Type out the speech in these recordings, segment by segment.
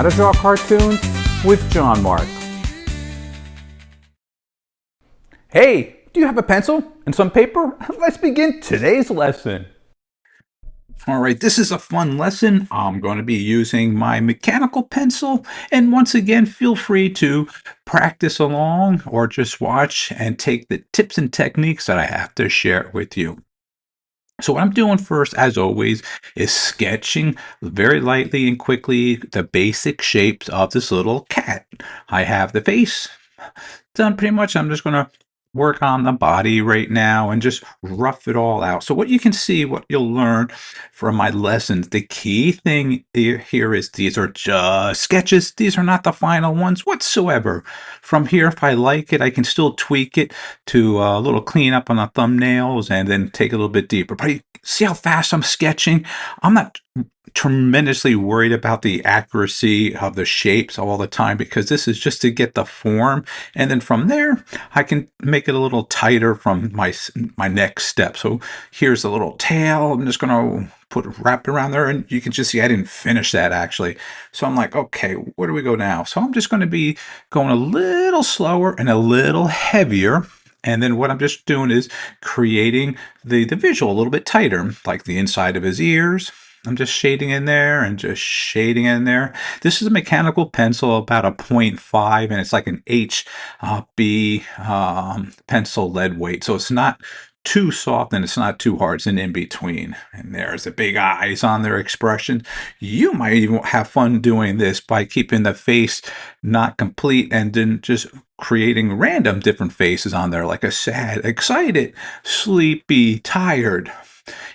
How to Draw Cartoons with John-Marc. Hey, do you have a pencil and some paper? Let's begin today's lesson. All right, this is a fun lesson. I'm going to be using my mechanical pencil, and once again, feel free to practice along or just watch and take the tips and techniques that I have to share with you. So what I'm doing first, as always, is sketching very lightly and quickly the basic shapes of this little cat. I have the face done pretty much. I'm just going to work on the body right now and just rough it all out. So what you can see, what you'll learn from my lessons, the key thing here is these are just sketches. These are not the final ones whatsoever. From here, if I like it, I can still tweak it to a little cleanup on the thumbnails and then take it a little bit deeper. But you see how fast I'm sketching? I'm not tremendously worried about the accuracy of the shapes all the time because this is just to get the form, and then from there I can make it a little tighter from my next step. So here's a little tail. I'm just going to wrap it around there, and you can just see I didn't finish that actually. So I'm like, okay, where do we go now? So I'm just going to be going a little slower and a little heavier. And then what I'm just doing is creating the visual a little bit tighter, like the inside of his ears. I'm just shading in there and just shading in there. This is a mechanical pencil, about a 0.5, and it's like an HB pencil lead weight. So it's not too soft and it's not too hard. It's an in-between. And there's the big eyes on their expression. You might even have fun doing this by keeping the face not complete and then just creating random different faces on there, like a sad, excited, sleepy, tired.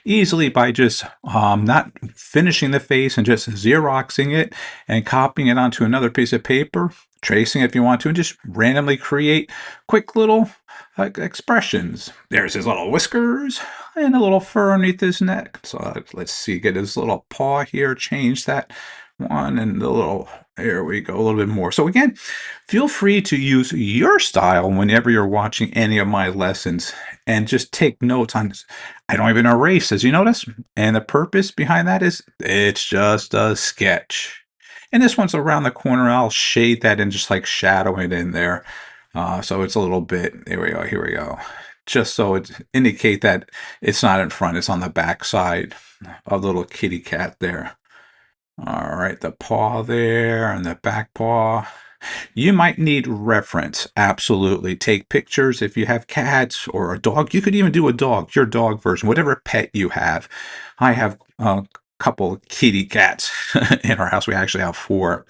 Easily by just not finishing the face and just Xeroxing it and copying it onto another piece of paper, tracing it if you want to, and just randomly create quick little expressions. There's his little whiskers and a little fur underneath his neck. So let's see, get his little paw here, change that one, and the little, there we go, a little bit more. So again, feel free to use your style whenever you're watching any of my lessons and just take notes on this. I don't even erase, as you notice, and the purpose behind that is it's just a sketch. And this one's around the corner. I'll shade that and just like shadow it in there. So it's a little bit, there we go, here we go. Just so it indicate that it's not in front, it's on the back side of the little kitty cat there. All right, the paw there and the back paw. You might need reference. Absolutely. Take pictures if you have cats or a dog. You could even do a dog, your dog version, whatever pet you have. I have a couple kitty cats in our house. We actually have 4.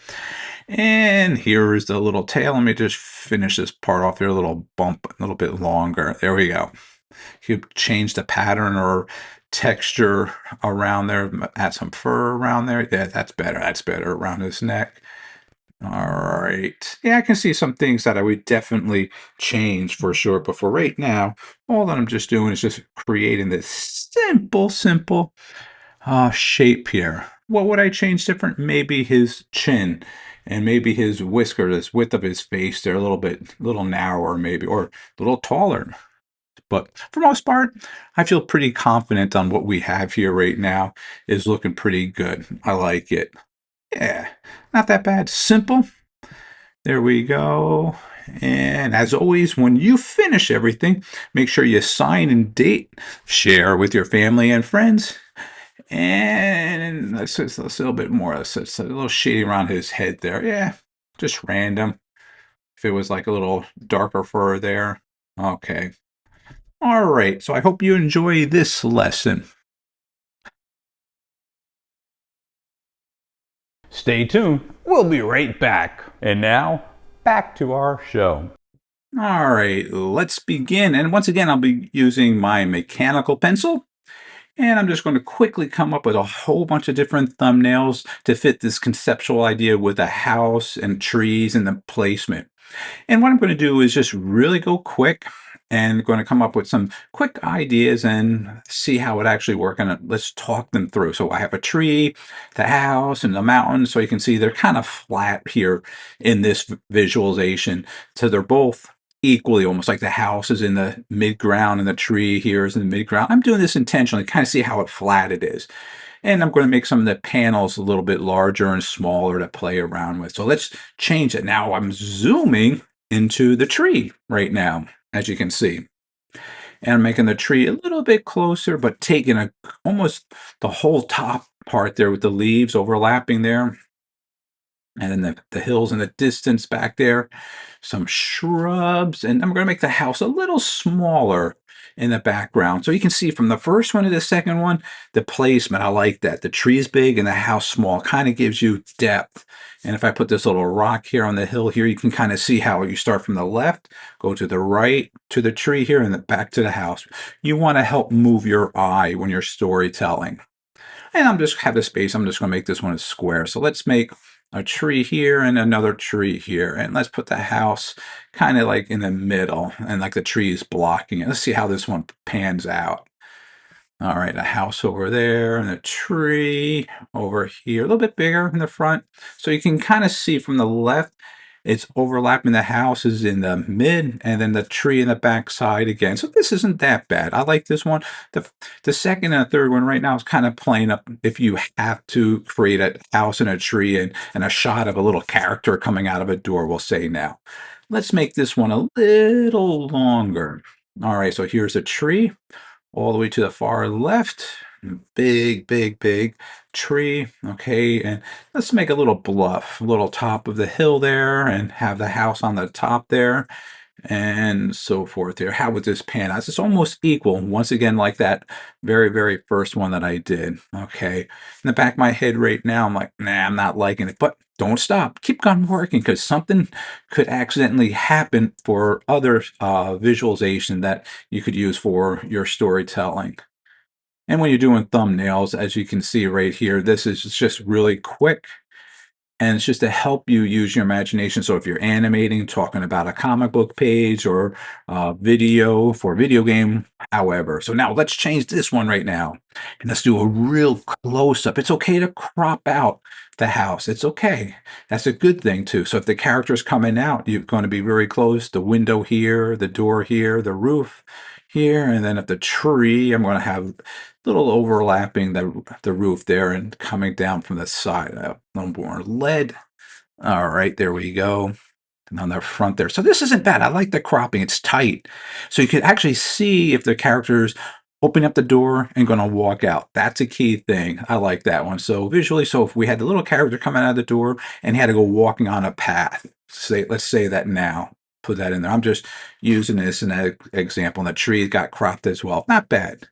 And here is the little tail. Let me just finish this part off here, a little bump, a little bit longer. There we go. You change the pattern or texture around there, add some fur around there. Yeah, that's better. That's better around his neck. All right. Yeah, I can see some things that I would definitely change for sure. But for right now, all that I'm just doing is just creating this simple shape here. What would I change different? Maybe his chin and maybe his whiskers, this width of his face. They're a little narrower maybe, or a little taller. But for most part, I feel pretty confident on what we have here right now is looking pretty good. I like it. Yeah, not that bad. Simple. There we go. And as always, when you finish everything, make sure you sign and date, share with your family and friends. And let's a little bit more. Let's a little shading around his head there. Yeah, just random. If it was like a little darker fur there. Okay. All right, so I hope you enjoy this lesson. Stay tuned. We'll be right back. And now, back to our show. All right, let's begin. And once again, I'll be using my mechanical pencil. And I'm just going to quickly come up with a whole bunch of different thumbnails to fit this conceptual idea with a house and trees and the placement. And what I'm going to do is just really go quick and going to come up with some quick ideas and see how it actually works. And let's talk them through. So I have a tree, the house, and the mountain. So you can see they're kind of flat here in this visualization. So they're both equally, almost like the house is in the mid-ground and the tree here is in the mid-ground. I'm doing this intentionally, kind of see how flat it is. And I'm going to make some of the panels a little bit larger and smaller to play around with. So let's change it. Now I'm zooming into the tree right now, as you can see. And I'm making the tree a little bit closer, but taking almost the whole top part there with the leaves overlapping there. And then the hills in the distance back there, some shrubs, and I'm going to make the house a little smaller in the background. So you can see from the first one to the second one, the placement, I like that. The tree's big and the house small, kind of gives you depth. And if I put this little rock here on the hill here, you can kind of see how you start from the left, go to the right, to the tree here, and then back to the house. You want to help move your eye when you're storytelling. And I'm just have the space. I'm just going to make this one a square. So let's make a tree here and another tree here. And let's put the house kind of like in the middle and like the tree is blocking it. Let's see how this one pans out. All right, a house over there and a tree over here, a little bit bigger in the front. So you can kind of see from the left, it's overlapping the houses in the mid and then the tree in the back side again. So this isn't that bad. I like this one. The second and the third one right now is kind of playing up if you have to create a house and a tree and a shot of a little character coming out of a door, we'll say now. Let's make this one a little longer. All right, so here's a tree all the way to the far left. Big, big, big tree. Okay, and let's make a little bluff, a little top of the hill there, and have the house on the top there, and so forth here. How would this pan out? It's almost equal, once again, like that very, very first one that I did. Okay, in the back of my head right now, I'm like, nah, I'm not liking it, but don't stop. Keep on working because something could accidentally happen for other visualization that you could use for your storytelling. And when you're doing thumbnails, as you can see right here, this is just really quick. And it's just to help you use your imagination. So if you're animating, talking about a comic book page or video for a video game, however. So now let's change this one right now. And let's do a real close up. It's okay to crop out the house. It's okay. That's a good thing too. So if the character's coming out, you're going to be very close. The window here, the door here, the roof here. And then at the tree, I'm going to have little overlapping the roof there and coming down from the side. A little more lead. All right, there we go. And on the front there. So this isn't bad. I like the cropping. It's tight. So you can actually see if the character's opening up the door and going to walk out. That's a key thing. I like that one. So visually, so if we had the little character coming out of the door and he had to go walking on a path, let's say that now. Put that in there. I'm just using this in an example. And the tree got cropped as well. Not bad.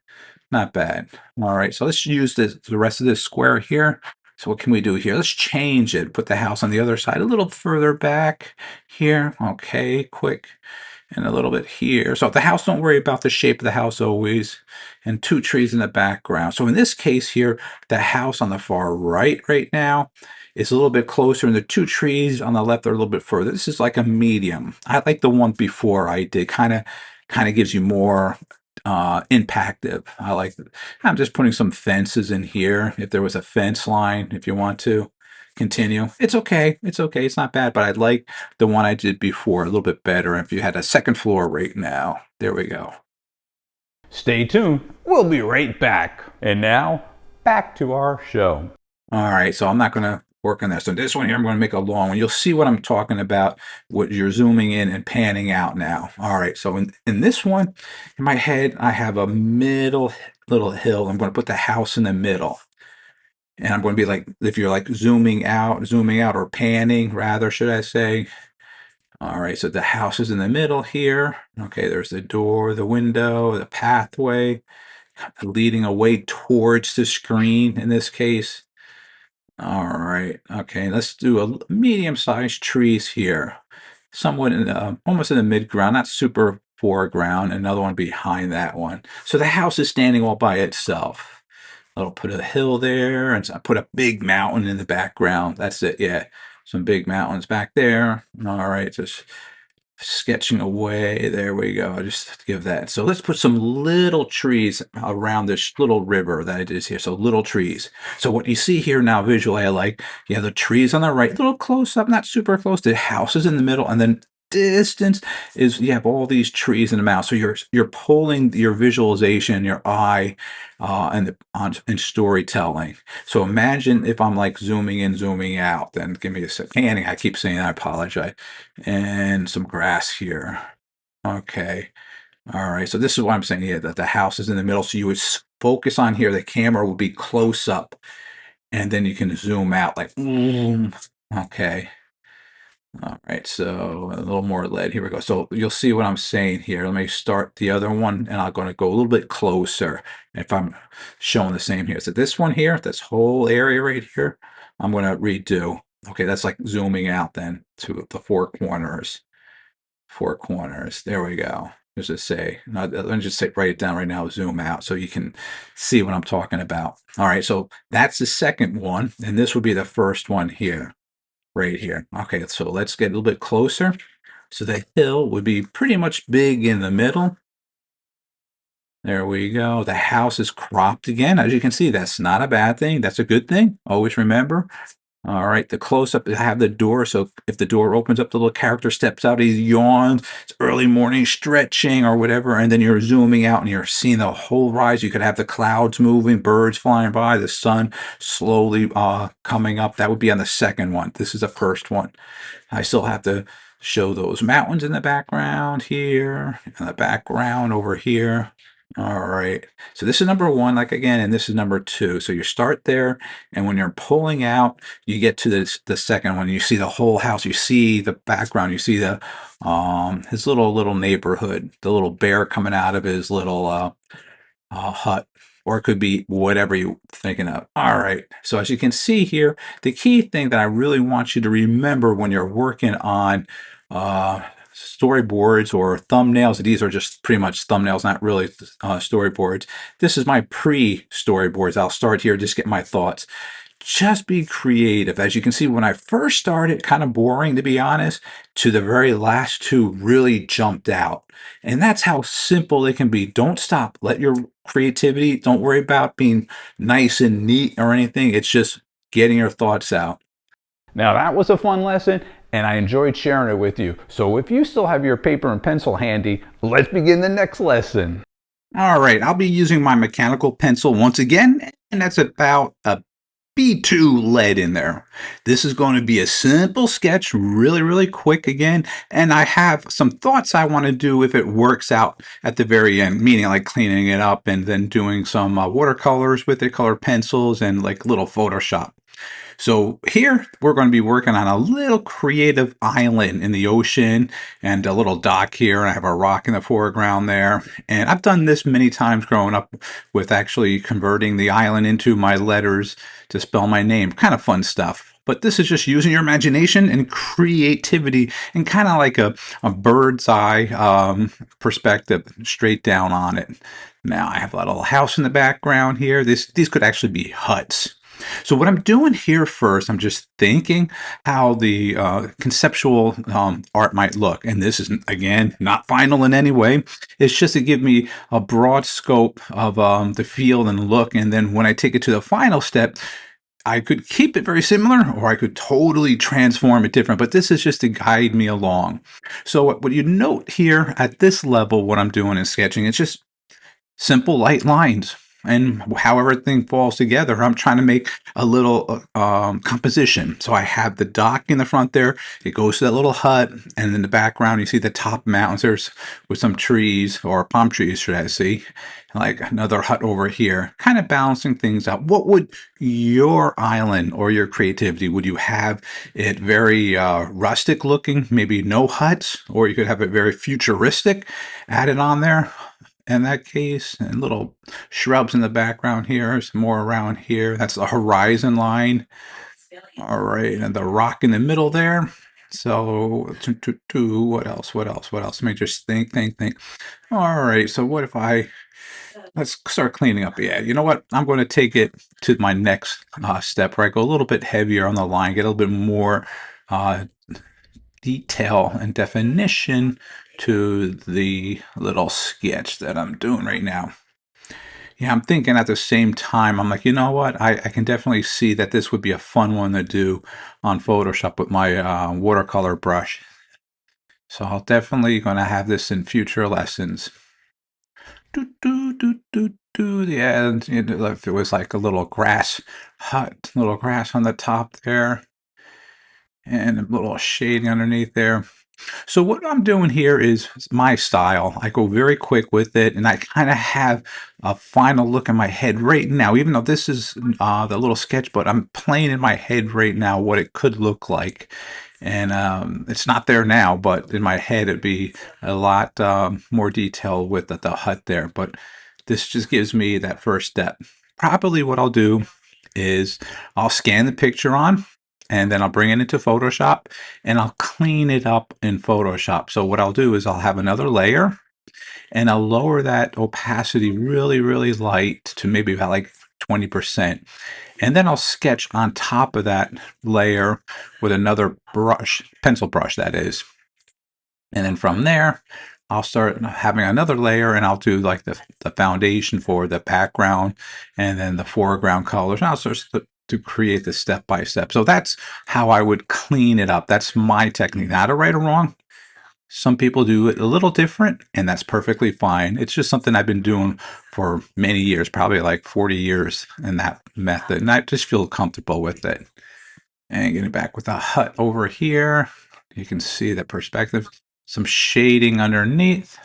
Not bad. All right, so let's use the rest of this square here. So what can we do here? Let's change it. Put the house on the other side a little further back here. Okay, quick. And a little bit here. So the house, don't worry about the shape of the house always. And two trees in the background. So in this case here, the house on the far right now is a little bit closer, and the two trees on the left are a little bit further. This is like a medium. I like the one before I did. Kind of gives you more impactive. I like that. I'm just putting some fences in here. If there was a fence line, if you want to continue, it's okay. It's okay. It's not bad, but I like the one I did before a little bit better. If you had a second floor right now, there we go. Stay tuned. We'll be right back. And now, back to our show. All right, so I'm not going to work on that. So this one here, I'm going to make a long one. You'll see what I'm talking about, what you're zooming in and panning out now. All right, so in this one, in my head, I have a middle little hill. I'm going to put the house in the middle. And I'm going to be like, if you're like zooming out, or panning, rather, should I say. All right, so the house is in the middle here. Okay, there's the door, the window, the pathway leading away towards the screen in this case. All right. Okay. Let's do a medium-sized trees here. Somewhat in almost in the mid-ground, not super foreground. Another one behind that one. So the house is standing all by itself. I'll put a hill there, and I put a big mountain in the background. That's it. Yeah. Some big mountains back there. All right. Just sketching away. There we go. Just give that. So let's put some little trees around this little river that it is here. So little trees. So what you see here now visually, I like, yeah, the trees on the right, little close up, not super close. The house is in the middle, and then distance is you have all these trees in the mountain. So you're pulling your visualization, your eye, and storytelling. So imagine if I'm like zooming in, zooming out. Then give me a second. I keep saying that, I apologize. And some grass here. Okay. All right. So this is what I'm saying here, that the house is in the middle. So you would focus on here. The camera will be close up, and then you can zoom out like, okay. All right, so a little more lead. Here we go. So you'll see what I'm saying here. Let me start the other one, and I'm going to go a little bit closer if I'm showing the same here. So this one here, this whole area right here, I'm going to redo. Okay, that's like zooming out then to the four corners. Four corners. There we go. Just to say, let me just say, write it down right now, zoom out so you can see what I'm talking about. All right, so that's the second one, and this would be the first one here. Right here. Okay, so let's get a little bit closer. So the hill would be pretty much big in the middle. There we go. The house is cropped again. As you can see, that's not a bad thing. That's a good thing. Always remember. All right, the close-up, I have the door. So if the door opens up, the little character steps out, he yawns. It's early morning stretching or whatever, and then you're zooming out and you're seeing the whole rise. You could have the clouds moving, birds flying by, the sun slowly coming up. That would be on the second one. This is the first one. I still have to show those mountains in the background here, and the background over here. All right. So this is number one, like again, and this is number two. So you start there, and when you're pulling out, you get to the second one. You see the whole house. You see the background. You see the his little neighborhood. The little bear coming out of his little hut, or it could be whatever you're thinking of. All right. So as you can see here, the key thing that I really want you to remember when you're working on storyboards or thumbnails, these are just pretty much thumbnails, not really storyboards. This is my pre-storyboards. I'll start here, just get my thoughts. Just be creative. As you can see, when I first started, kind of boring to be honest, to the very last two really jumped out. And that's how simple it can be. Don't stop. Let your creativity, don't worry about being nice and neat or anything. It's just getting your thoughts out. Now that was a fun lesson, and I enjoyed sharing it with you. So if you still have your paper and pencil handy, let's begin the next lesson. All right, I'll be using my mechanical pencil once again, and that's about a B2 lead in there. This is going to be a simple sketch, really quick again, and I have some thoughts I want to do if it works out at the very end, meaning like cleaning it up and then doing some watercolors with it, color pencils, and like little Photoshop. So here we're going to be working on a little creative island in the ocean and a little dock here. And I have a rock in the foreground there. And I've done this many times growing up with actually converting the island into my letters to spell my name. Kind of fun stuff. But this is just using your imagination and creativity and kind of like a bird's eye perspective straight down on it. Now I have a little house in the background here. These could actually be huts. So what I'm doing here first, I'm just thinking how the conceptual art might look. And this is, again, not final in any way. It's just to give me a broad scope of the feel and look. And then when I take it to the final step, I could keep it very similar or I could totally transform it different, but this is just to guide me along. So what you note here at this level, what I'm doing in sketching, it's just simple light lines. And how everything falls together, I'm trying to make a little composition. So I have the dock in the front there. It goes to that little hut, and in the background you see the top mountains. There's with some trees, or palm trees, should I say? Like another hut over here, kind of balancing things out. What would your island or your creativity? Would you have it very rustic looking, maybe no huts, or you could have it very futuristic added on there? In that case, and little shrubs in the background here, some more around here. That's the horizon line. All right, and the rock in the middle there. So, what else? Let me just think. All right, so what if let's start cleaning up. Yeah, you know what? I'm going to take it to my next step where I go a little bit heavier on the line, get a little bit more detail and definition to the little sketch that I'm doing right now. Yeah, I'm thinking at the same time, I'm like, you know what? I can definitely see that this would be a fun one to do on Photoshop with my watercolor brush. So I'll definitely going to have this in future lessons. Do, do, do, do, do. Yeah, and if it was like a little grass hut, little grass on the top there, and a little shading underneath there. So what I'm doing here is my style. I go very quick with it, and I kind of have a final look in my head right now. Even though this is the little sketch, but I'm playing in my head right now what it could look like. And it's not there now, but in my head it'd be a lot more detail with the hut there. But this just gives me that first step. Probably what I'll do is I'll scan the picture on, and then I'll bring it into Photoshop, and I'll clean it up in Photoshop. So what I'll do is I'll have another layer, and I'll lower that opacity really, really light to maybe about like 20%. And then I'll sketch on top of that layer with another brush, pencil brush that is. And then from there, I'll start having another layer, and I'll do like the foundation for the background and then the foreground colors. And I'll start to create the step by step. So that's how I would clean it up. That's my technique. Not a right or wrong. Some people do it a little different, and that's perfectly fine. It's just something I've been doing for many years, probably like 40 years in that method. And I just feel comfortable with it. And getting back with the hut over here, you can see the perspective. Some shading underneath.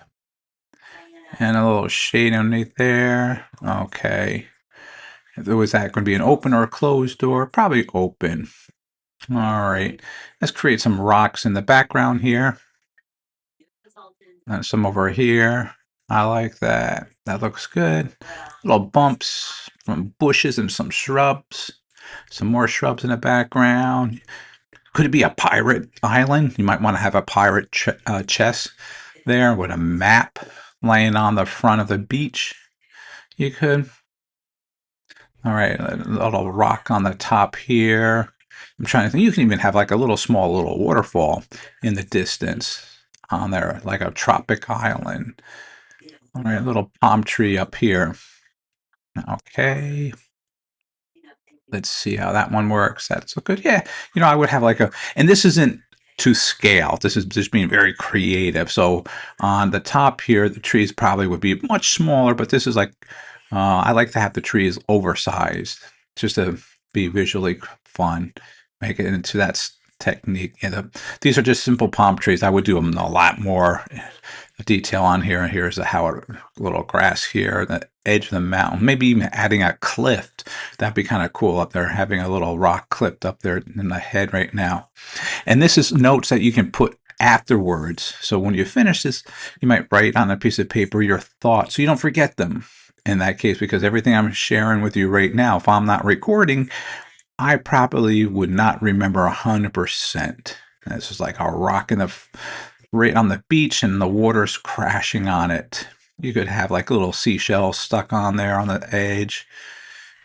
And a little shade underneath there. Okay. Was that going to be an open or a closed door? Probably open. All right. Let's create some rocks in the background here. And some over here. I like that. That looks good. Little bumps from bushes and some shrubs. Some more shrubs in the background. Could it be a pirate island? You might want to have a pirate chest there with a map laying on the front of the beach. You could. All right, a little rock on the top here. I'm trying to think. You can even have like a little small little waterfall in the distance on there, like a tropic island. All right, a little palm tree up here. Okay. Let's see how that one works. That's so good. Yeah, I would have like and this isn't to scale. This is just being very creative. So on the top here, the trees probably would be much smaller, but this is like, I like to have the trees oversized just to be visually fun. Make it into that technique. These are just simple palm trees. I would do them a lot more detail on here. And here's a little grass here, the edge of the mountain. Maybe even adding a cliff. That'd be kind of cool up there, having a little rock clipped up there in the head right now. And this is notes that you can put afterwards. So when you finish this, you might write on a piece of paper your thoughts so you don't forget them in that case, because everything I'm sharing with you right now, if I'm not recording, I probably would not remember 100%. This is like a rock right on the beach, and the water's crashing on it. You could have like little seashells stuck on there on the edge.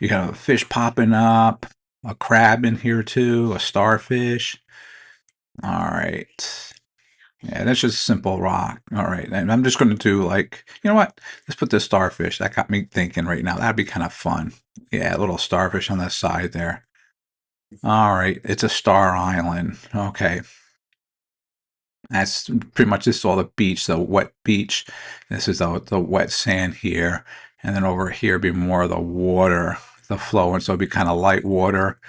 You got a fish popping up, a crab in here too, a starfish. All right. Yeah, that's just a simple rock. All right. And I'm just going to do like, you know what? Let's put the starfish. That got me thinking right now. That'd be kind of fun. Yeah, a little starfish on the side there. All right. It's a star island. Okay. That's pretty much this is all the beach, the wet beach. This is the wet sand here. And then over here be more of the water, the flow. And so it'd be kind of light water.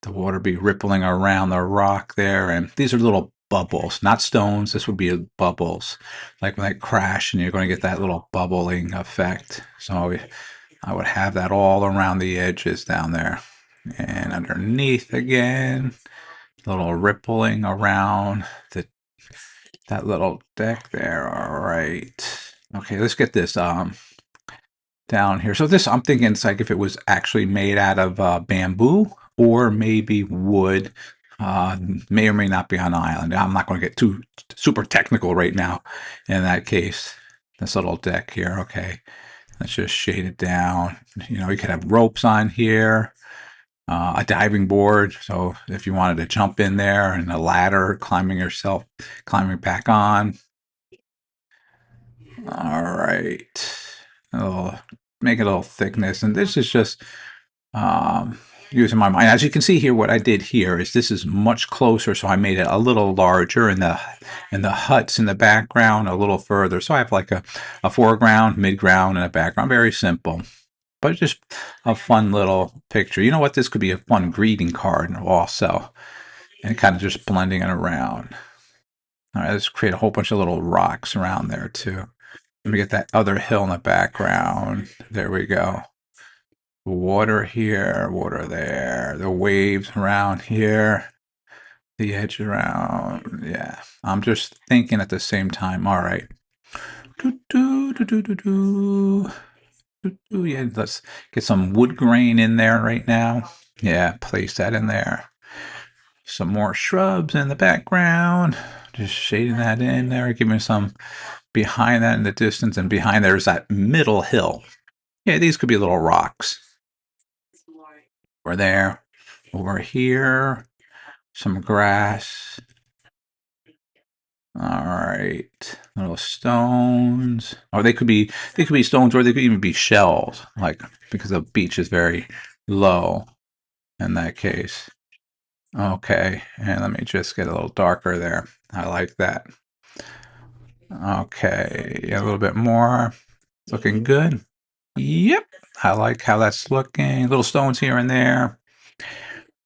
The water be rippling around the rock there. And these are little bubbles, not stones. This would be bubbles. Like when they crash, and you're going to get that little bubbling effect. So I would have that all around the edges down there. And underneath again, a little rippling around that little deck there. All right. Okay, let's get this down here. So this, I'm thinking it's like if it was actually made out of bamboo or maybe wood. May or may not be on an island. I'm not going to get too super technical right now in that case. This little deck here. Okay. Let's just shade it down. You could have ropes on here. A diving board, so if you wanted to jump in there, and a ladder, climbing back on. All right, make a little thickness, and this is just using my mind. As you can see here, what I did here is this is much closer, so I made it a little larger, and the huts in the background a little further. So I have like a foreground, midground, and a background. Very simple, but just a fun little picture. You know what? This could be a fun greeting card also, and kind of just blending it around. All right, let's create a whole bunch of little rocks around there too. Let me get that other hill in the background. There we go. Water here, water there, the waves around here, the edge around. Yeah, I'm just thinking at the same time. All right. Do, do, do, do, do, do. Do, do. Yeah, let's get some wood grain in there right now. Yeah, place that in there. Some more shrubs in the background. Just shading that in there, giving some behind that in the distance, and behind there's that middle hill. Yeah, these could be little rocks. Over there, over here, some grass. All right, little stones. Or they could be stones, or they could even be shells, like because the beach is very low in that case. Okay, and let me just get a little darker there. I like that. Okay, a little bit more. Looking good. Yep, I like how that's looking. Little stones here and there.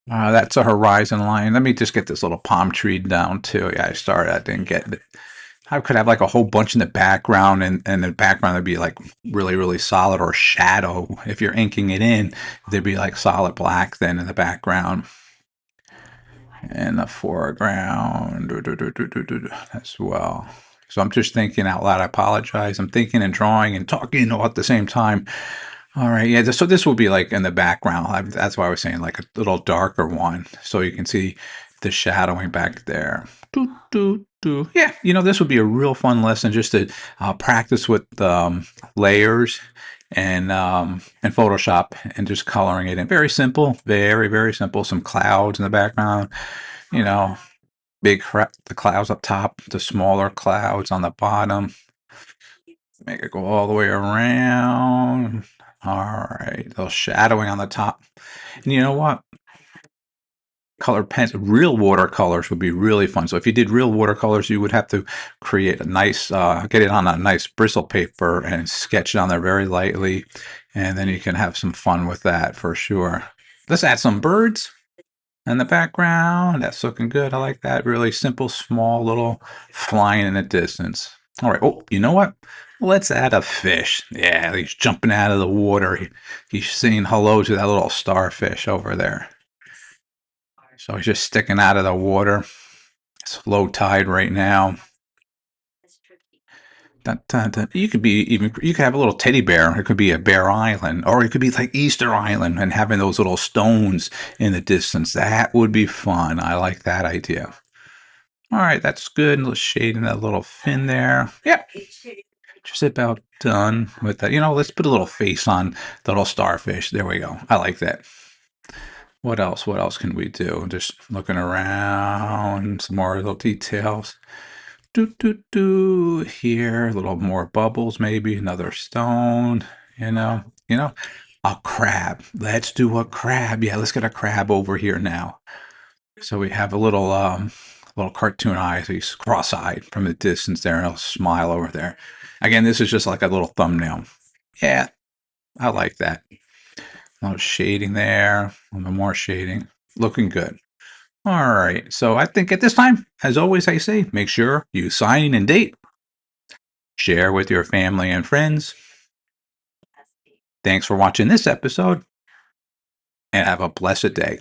That's a horizon line. Let me just get this little palm tree down too. Yeah, I didn't get it. I could have like a whole bunch in the background, and the background would be like really, really solid, or shadow. If you're inking it in, there'd be like solid black then in the background. In the foreground as well. So I'm just thinking out loud. I apologize. I'm thinking and drawing and talking all at the same time. All right, yeah. So this will be like in the background. That's why I was saying like a little darker one, so you can see the shadowing back there. Do, do, do. Yeah, this would be a real fun lesson just to practice with layers and Photoshop, and just coloring it in. Very simple, very, very simple. Some clouds in the background, you know, the clouds up top, the smaller clouds on the bottom. Make it go all the way around. All right, a little shadowing on the top. And you know what? Colored pens, real watercolors would be really fun. So if you did real watercolors, you would have to create a nice, get it on a nice bristle paper and sketch it on there very lightly. And then you can have some fun with that for sure. Let's add some birds in the background. That's looking good. I like that. Really simple, small, little flying in the distance. All right. Oh, you know what? Let's add a fish. Yeah, he's jumping out of the water. He's saying hello to that little starfish over there. So he's just sticking out of the water. It's low tide right now. Dun, dun, dun. You could have a little teddy bear. It could be a Bear Island, or it could be like Easter Island and having those little stones in the distance. That would be fun. I like that idea. All right, that's good. A little shade in that little fin there. Yep, just about done with that. Let's put a little face on the little starfish. There we go. I like that. What else? What else can we do? Just looking around, some more little details. Do here, a little more bubbles, maybe another stone. A crab. Let's do a crab. Yeah, let's get a crab over here now. So we have a little cartoon eyes. He's cross-eyed from the distance there, and he'll smile over there. Again, this is just like a little thumbnail. Yeah, I like that. A little shading there, a little more shading. Looking good. All right. So I think at this time, as always, I say, make sure you sign and date. Share with your family and friends. Thanks for watching this episode, and have a blessed day.